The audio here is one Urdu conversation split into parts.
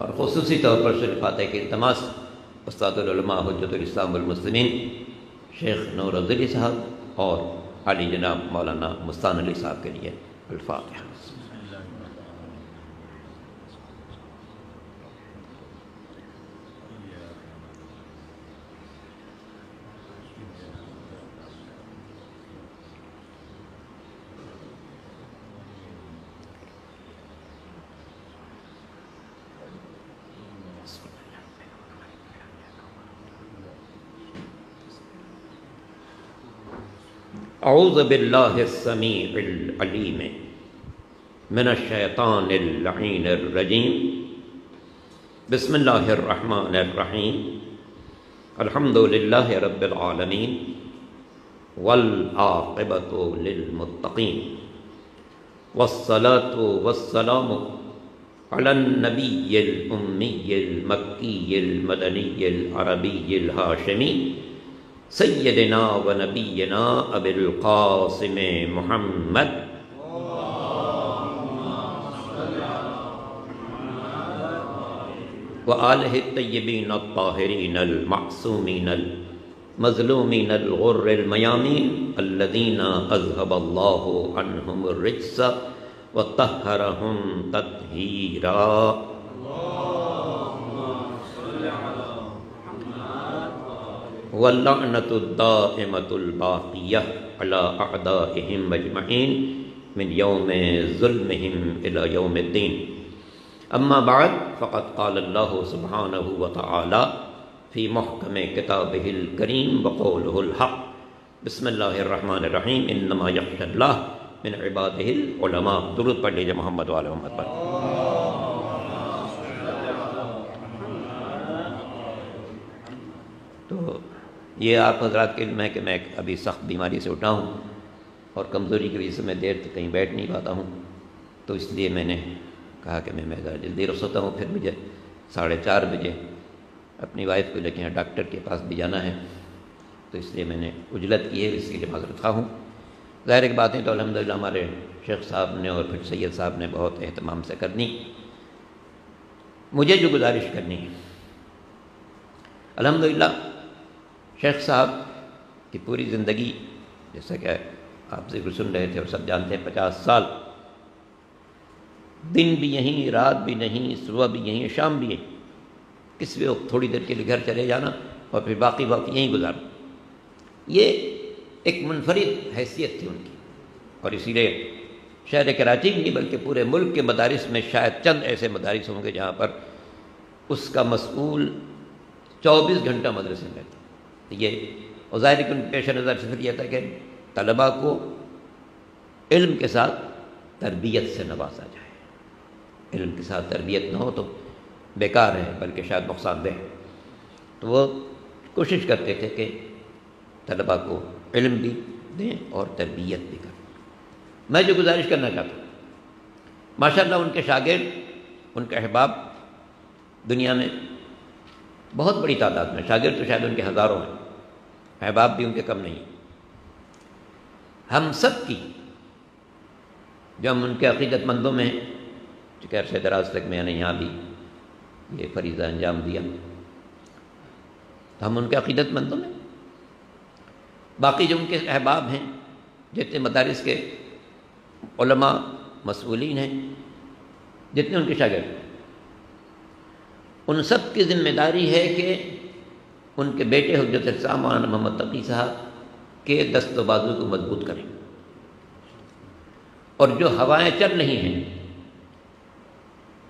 اور خصوصی طور پر سورۃ فاتحہ کی التماس استاد العلماء حجت الاسلام والمسلمین شیخ نور الدلی صاحب اور علی جناب مولانا مستان علی صاحب کے لیے الفاتحہ۔ اعوذ باللہ السمیع العلیم من الشیطان اللعین الرجیم، بسم اللہ الرحمن الرحیم، الحمد للہ رب العالمین والعاقبۃ للمتقین، والصلاة والسلام علی النبی الامی المکی المدنی العربی الہاشمی سیدنا و نبینا ابی القاسم محمد و آلہ الطیبین الطاہرین المعصومین المظلومین الغر المیامین الذین اذهب اللہ عنہم الرجس وطہرہم تطہیرا۔ واللعنة الدائمة الباقية على أعدائهم أجمعين من يوم ظلمهم إلى يوم الدين، أما بعد فقد قال الله سبحانه وتعالى في محكم كتابه الكريم وقوله الحق، بسم الله الرحمن الرحيم، إنما يخشى الله من عباده العلماء۔ درود پڑھ لیجئے محمد وآل محمد پر۔ تو یہ آپ حضرات کے علم ہے کہ میں ابھی سخت بیماری سے اٹھا ہوں اور کمزوری کی وجہ سے میں دیر تک کہیں بیٹھ نہیں پاتا ہوں، تو اس لیے میں نے کہا کہ میں ذرا جلدی رسوتا ہوں، پھر مجھے 4:30 بجے اپنی وائف کو لے کے یہاں ڈاکٹر کے پاس بھی جانا ہے، تو اس لیے میں نے عجلت کی ہے، اس کے لیے معذرت خواہ ہوں۔ ظاہر ایک باتیں تو الحمدللہ ہمارے شیخ صاحب نے اور پھر سید صاحب نے بہت اہتمام سے کرنی۔ مجھے جو گزارش کرنی ہے، الحمدللہ شیخ صاحب کی پوری زندگی، جیسا کہ آپ ذکر سن رہے تھے اور سب جانتے ہیں، 50 سال، دن بھی یہیں، رات بھی نہیں، صبح بھی یہیں، شام بھی یہیں، کس بھی وقت تھوڑی دیر کے لیے گھر چلے جانا اور پھر باقی وقت یہیں گزارنا، یہ ایک منفرد حیثیت تھی ان کی۔ اور اسی لیے شہر کراچی بھی نہیں بلکہ پورے ملک کے مدارس میں شاید چند ایسے مدارس ہوں گے جہاں پر اس کا مسئول 24 گھنٹہ مدرسے میں رہتا۔ یہ اور ظاہر ہے کہ ان پیش نظر صرف یہ تھا کہ طلباء کو علم کے ساتھ تربیت سے نوازا جائے، علم کے ساتھ تربیت نہ ہو تو بیکار ہے بلکہ شاید نقصان دہ ہے۔ تو وہ کوشش کرتے تھے کہ طلباء کو علم بھی دیں اور تربیت بھی کریں۔ میں جو گزارش کرنا چاہتا ہوں، ماشاءاللہ ان کے شاگرد، ان کے احباب دنیا میں بہت بڑی تعداد میں، شاگرد تو شاید ان کے ہزاروں ہیں، احباب بھی ان کے کم نہیں۔ ہم سب کی جو ہم ان کے عقیدت مندوں میں ہیں، چونکہ عرصہ دراز تک میں نے یہاں بھی یہ فریضہ انجام دیا، تو ہم ان کے عقیدت مندوں میں، باقی جو ان کے احباب ہیں، جتنے مدارس کے علماء مسئولین ہیں، جتنے ان کے شاگرد ہیں، ان سب کی ذمہ داری ہے کہ ان کے بیٹے حجت الاسلام مولانا محمد تقی صاحب کے دست و بازو کو مضبوط کریں، اور جو ہوائیں چل رہی ہیں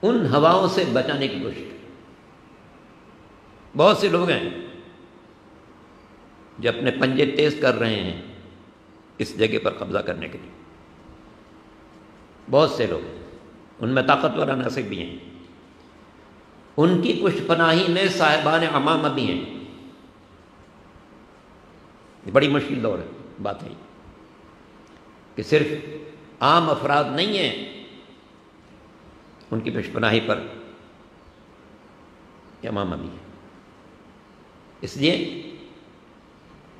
ان ہواؤں سے بچانے کی کوشش کریں۔ بہت سے لوگ ہیں جو اپنے پنجے تیز کر رہے ہیں اس جگہ پر قبضہ کرنے کے لیے، بہت سے لوگ، ان میں طاقتور عناصر بھی ہیں، ان کی پشت پناہی میں صاحبان عمامہ بھی ہیں۔ یہ بڑی مشکل دور ہے، بات ہے کہ صرف عام افراد نہیں ہیں ان کی پشت پناہی پر، عمامہ بھی ہے۔ اس لیے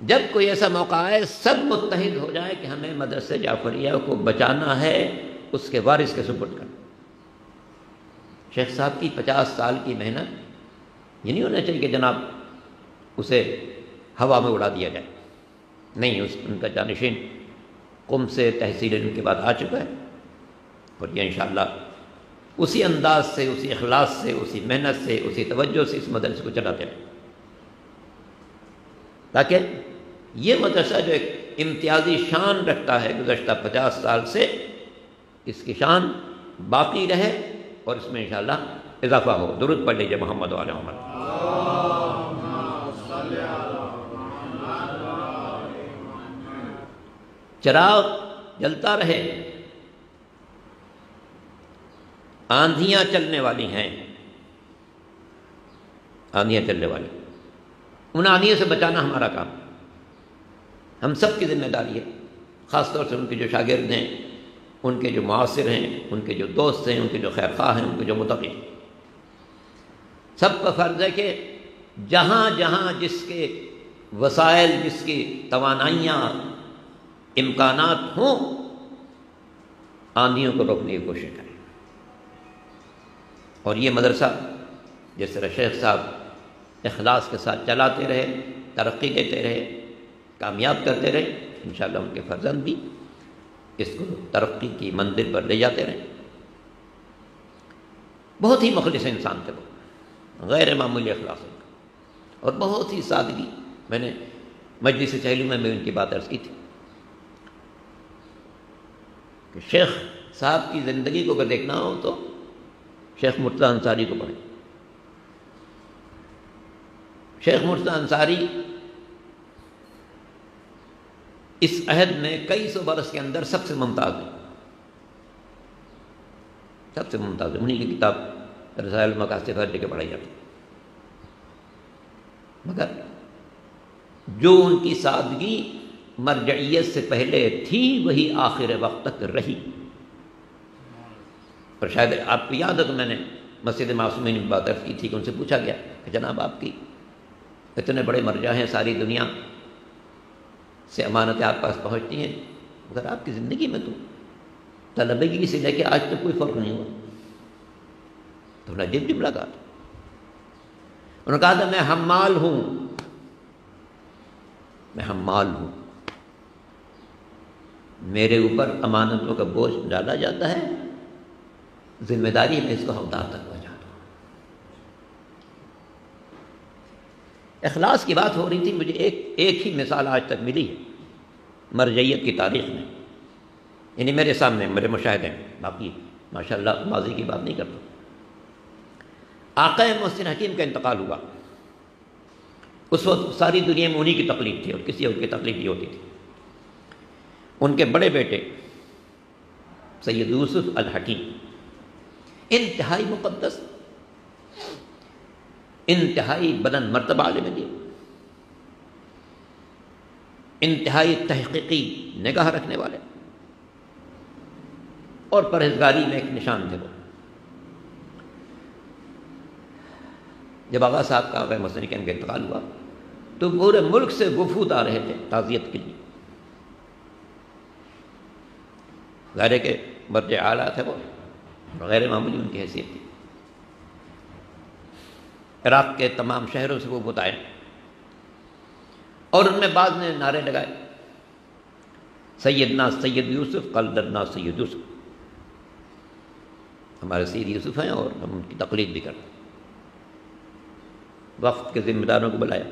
جب کوئی ایسا موقع آئے، سب متحد ہو جائے کہ ہمیں مدرسہ جعفریہ کو بچانا ہے، اس کے وارث کے سپرد کرنا۔ شیخ صاحب کی 50 سال کی محنت یہ نہیں ہونا چاہیے کہ جناب اسے ہوا میں اڑا دیا جائے. نہیں، ان کا جانشین قم سے تحصیل ان کے بعد آ چکا ہے، اور یہ انشاءاللہ اسی انداز سے، اسی اخلاص سے، اسی محنت سے، اسی توجہ سے اس مدرسے کو چلاتے رہیں، تاکہ یہ مدرسہ جو ایک امتیازی شان رکھتا ہے گزشتہ 50 سال سے، اس کی شان باقی رہے اور اس میں انشاءاللہ اضافہ ہو. درود پڑھ لیجیے محمد و آل محمد. چراغ جلتا رہے. آندھیاں چلنے والی ہیں، آندھیاں چلنے والی، ان آندھیوں سے بچانا ہمارا کام، ہم سب کی ذمہ داری ہے، خاص طور سے ان کے جو شاگرد ہیں، ان کے جو معاصر ہیں، ان کے جو دوست ہیں، ان کے جو خیر خواہ ہیں، ان کے جو متقی ہیں. سب کا فرض ہے کہ جہاں جہاں جس کے وسائل، جس کی توانائیاں، امکانات ہوں، آندھیوں کو روکنے کی کوشش کریں. اور یہ مدرسہ جس طرح شیخ صاحب اخلاص کے ساتھ چلاتے رہے، ترقی دیتے رہے، کامیاب کرتے رہے، انشاءاللہ ان کے فرزند بھی اس کو ترقی کی منزل پر لے جاتے رہے. بہت ہی مخلص انسان تھے وہ، غیر معمولی اخلاص ان کا، اور بہت ہی سادگی. میں نے مجلس چہلم میں ان کی بات عرض کی تھی کہ شیخ صاحب کی زندگی کو اگر دیکھنا ہو تو شیخ مرتضیٰ انصاری کو پڑھیں. شیخ مرتضیٰ انصاری اس عہد میں کئی سو برس کے اندر سب سے ممتاز ہے، سب سے ممتاز ہے. انہی کی کتاب رسائل المقاصد لے کے پڑھائی جاتی. مگر جو ان کی سادگی مرجعیت سے پہلے تھی وہی آخر وقت تک رہی. اور شاید آپ کو یاد ہے تو میں نے مسجد معصومین کی بات عرض کی تھی کہ ان سے پوچھا گیا کہ جناب آپ کی اتنے بڑے مرجع ہیں، ساری دنیا سے امانتیں آپ پاس پہنچتی ہیں، مگر آپ کی زندگی میں تو طلبگی سے لے کے آج تک کوئی فرق نہیں ہوا. تو انہوں نے عجیب جملہ کہا تھا. انہوں نے کہا تھا میں حمال ہوں، میں حمال ہوں، میرے اوپر امانتوں کا بوجھ ڈالا جاتا ہے، ذمہ داری میں اس کو حقدار تک پہنچاتا ہوں. اخلاص کی بات ہو رہی تھی، مجھے ایک ہی مثال آج تک ملی ہے مرجعیت کی تاریخ میں، یعنی میرے سامنے، میرے مشاہدے میں، باقی ماشاءاللہ ماضی کی بات نہیں کرتا. آقا محسن حکیم کا انتقال ہوا. اس وقت ساری دنیا میں انہی کی تقلید تھی اور کسی اور کی تقلید نہیں ہوتی تھی. ان کے بڑے بیٹے سید یوسف الحکیم انتہائی مقدس، انتہائی بلند مرتبہ عالم دین، انتہائی تحقیقی نگاہ رکھنے والے اور پرہیزگاری میں ایک نشان تھے وہ. جب آغا صاحب کا آقا محسن حکیم کا انتقال ہوا تو پورے ملک سے وفود آ رہے تھے تعزیت کے لیے. ظاہر ہے کہ مرجع اعلیٰ تھے وہ، غیر معمولی ان کی حیثیت تھی. عراق کے تمام شہروں سے وہ بتائے، اور ان میں بعض نے نعرے لگائے سیدنا سید یوسف قلدنا سید یوسف، ہمارے سید یوسف ہیں اور ہم ان کی تقلید بھی کرتے ہیں. وقت کے ذمہ داروں کو بلایا،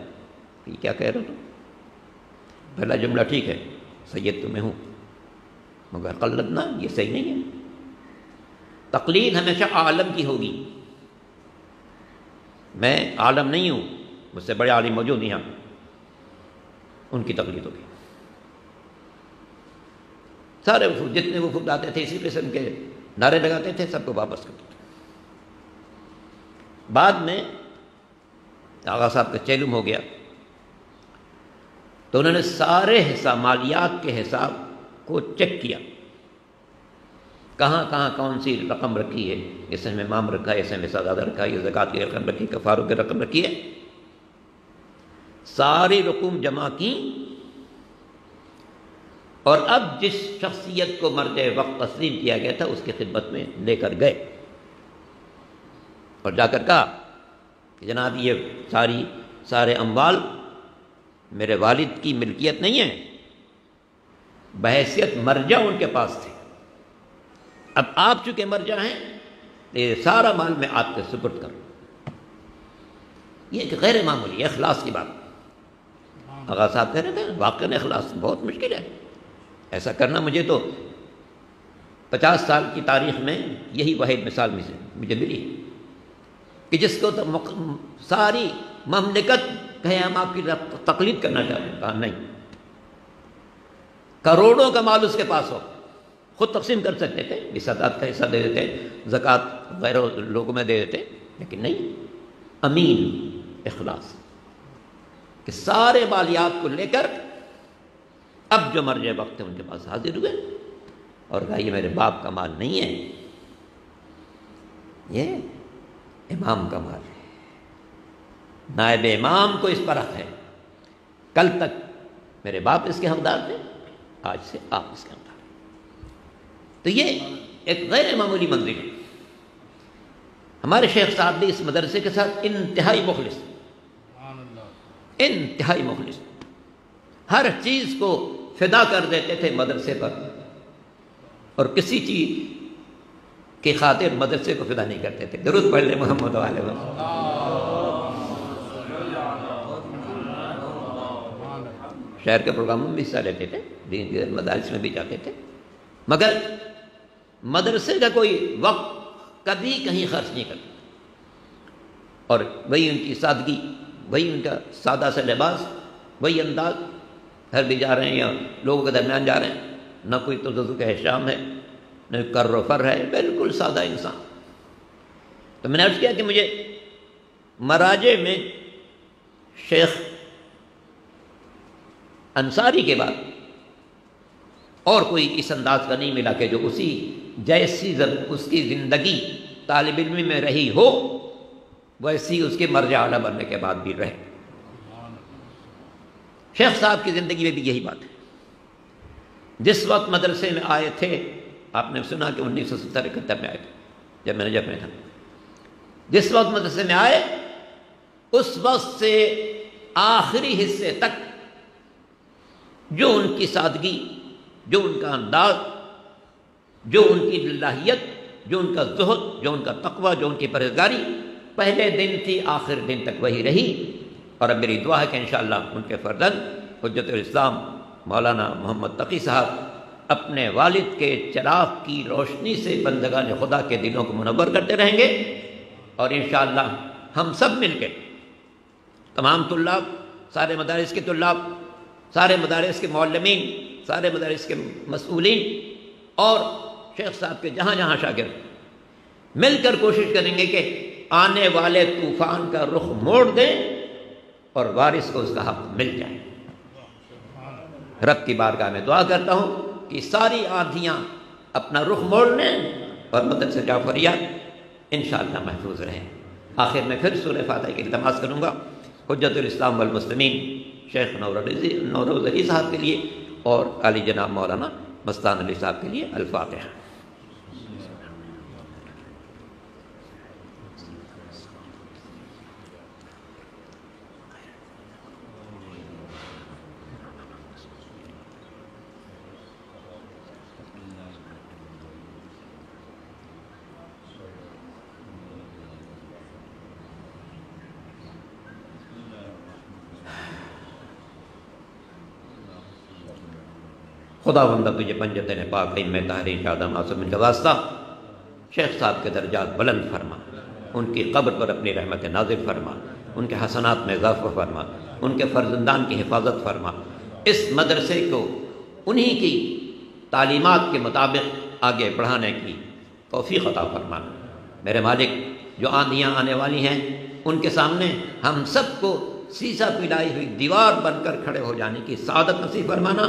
یہ کیا کہہ رہے ہو؟ پہلا جملہ ٹھیک ہے، سید تو میں ہوں، مگر قلدنا یہ صحیح نہیں ہے. تقلید ہمیشہ عالم کی ہوگی. میں عالم نہیں ہوں، مجھ سے بڑے عالم موجود یہاں، ان کی تقلید ہوگی. سارے وفود جتنے وفود آتے تھے اسی قسم کے نعرے لگاتے تھے، سب کو واپس کرتے تھے. بعد میں آغا صاحب کا چیلم ہو گیا تو انہوں نے سارے حساب، مالیات کے حساب کو چیک کیا، کہاں کہاں کون سی رقم رکھی ہے، اس میں امام رکھا ہے، اس میں زیادہ رکھا ہے، یہ زکوٰۃ کی رقم رکھی ہے، کفاروں کی رقم رکھی ہے. ساری رقوم جمع کی اور اب جس شخصیت کو مرجع وقت تسلیم کیا گیا تھا اس کی خدمت میں لے کر گئے. اور جا کر کہا کہ جناب یہ سارے اموال میرے والد کی ملکیت نہیں ہے، بحیثیت مرجع ان کے پاس تھے، اب آپ چونکہ مرجع ہیں یہ سارا مال میں آپ کے سپرد کروں۔ یہ ایک غیر معمولی اخلاص کی بات۔ آغا صاحب کہہ رہے تھے واقعی اخلاص بہت مشکل ہے، ایسا کرنا مجھے تو 50 سال کی تاریخ میں یہی واحد مثال مجھے ملی کہ جس کو تو ساری مملکت کہے ہم آپ کی تقلید کرنا چاہتے ہیں، کہا نہیں، کروڑوں کا مال اس کے پاس ہو خود تقسیم کر سکتے تھے، صدقات کا حصہ دے دیتے، زکوٰۃ غیر لوگوں میں دے دیتے، لیکن نہیں، امین اخلاص کہ سارے مالیات کو لے کر اب جو مرجع وقت ہے ان کے پاس حاضر ہوئے اور کہا یہ میرے باپ کا مال نہیں ہے، یہ امام کا مال ہے، نائب امام کو اس پر حق ہے، کل تک میرے باپ اس کے حقدار تھے، آج سے آپ اس کے حقدار ہیں۔ تو یہ ایک غیر معمولی منزل ہے۔ ہمارے شیخ صاحب بھی اس مدرسے کے ساتھ انتہائی مخلص ہر چیز کو فدا کر دیتے تھے مدرسے پر، اور کسی چیز کی خاطر مدرسے کو فدا نہیں کرتے تھے۔ درود پڑھ لیں محمد والے شہر کے پروگراموں میں بھی حصہ لیتے تھے، دین کے مدارس میں بھی جاتے تھے، مگر مدرسے کا کوئی وقت کبھی کہیں خرچ نہیں کرتے، اور وہی ان کی سادگی، وہی ان کا سادہ سا لباس، وہی انداز، گھر بھی جا رہے ہیں یا لوگوں کے درمیان جا رہے ہیں، نہ کوئی تززو کا احتشام ہے، نہ کر و فر ہے، بالکل سادہ انسان۔ تو میں نے عرض کیا کہ مجھے مراجع میں شیخ انصاری کے بعد اور کوئی اس انداز کا نہیں ملا کہ جو اسی جیسی اس کی زندگی طالب علم میں رہی ہو ویسی اس کے مرجع اعلیٰ بننے کے بعد بھی رہے۔ شیخ صاحب کی زندگی میں بھی یہی بات ہے۔ جس وقت مدرسے میں آئے تھے، آپ نے سنا کہ 1970-71 میں آئے تھے جب میں نجف میں تھا، جس وقت مدرسے میں آئے اس وقت سے آخری حصے تک جو ان کی سادگی، جو ان کا انداز، جو ان کی للہیت، جو ان کا زہد، جو ان کا تقوی، جو ان کی پرہیزگاری پہلے دن تھی آخر دن تک وہی رہی، اور اب میری دعا ہے کہ انشاءاللہ ان کے فرزند حجت الاسلام مولانا محمد تقی صاحب اپنے والد کے چراغ کی روشنی سے بندگان خدا کے دلوں کو منور کرتے رہیں گے، اور انشاءاللہ ہم سب مل کے تمام طلاب، سارے مدارس کے طلاب، سارے مدارس کے معلمین، سارے مدارس کے مسئولین اور شیخ صاحب کے جہاں جہاں شاگرد مل کر کوشش کریں گے کہ آنے والے طوفان کا رخ موڑ دیں اور وارث کو اس کا حق مل جائے۔ رب کی بارگاہ میں دعا کرتا ہوں کہ ساری آندھیاں اپنا رخ موڑ لیں اور مدرسہ جعفریہ انشاءاللہ محفوظ رہیں۔ آخر میں پھر سورہ فاتحہ کی التماس کروں گا حجت الاسلام والمسلمین شیخ نوروز علی صاحب کے لیے اور علی جناب مولانا مستان علی صاحب کے لیے الفاتحہ۔ خدا بندہ تجھے پنجتن پاک میں تحریر شادہ معصوم کا واسطہ شیخ صاحب کے درجات بلند فرما، ان کی قبر پر اپنی رحمت نازل فرما، ان کے حسنات میں اضافہ فرما، ان کے فرزندان کی حفاظت فرما، اس مدرسے کو انہی کی تعلیمات کے مطابق آگے بڑھانے کی توفیق عطا فرما۔ میرے مالک جو آندھیاں آنے والی ہیں ان کے سامنے ہم سب کو سیسا پلائی ہوئی دیوار بن کر کھڑے ہو جانے کی سعادت نصیب فرمانا،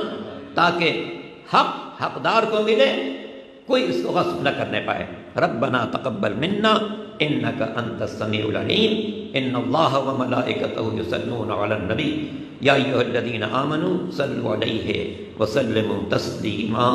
تاکہ حق حقدار کو ملے، کوئی اس کو غصب نہ کرنے پائے۔ ربنا تقبل منا انک انت السمیع العلیم ان اللہ وملائکتہ یصلون علی النبی یا ایھا الذین آمنوا صلوا علیہ وسلموا تسلیما۔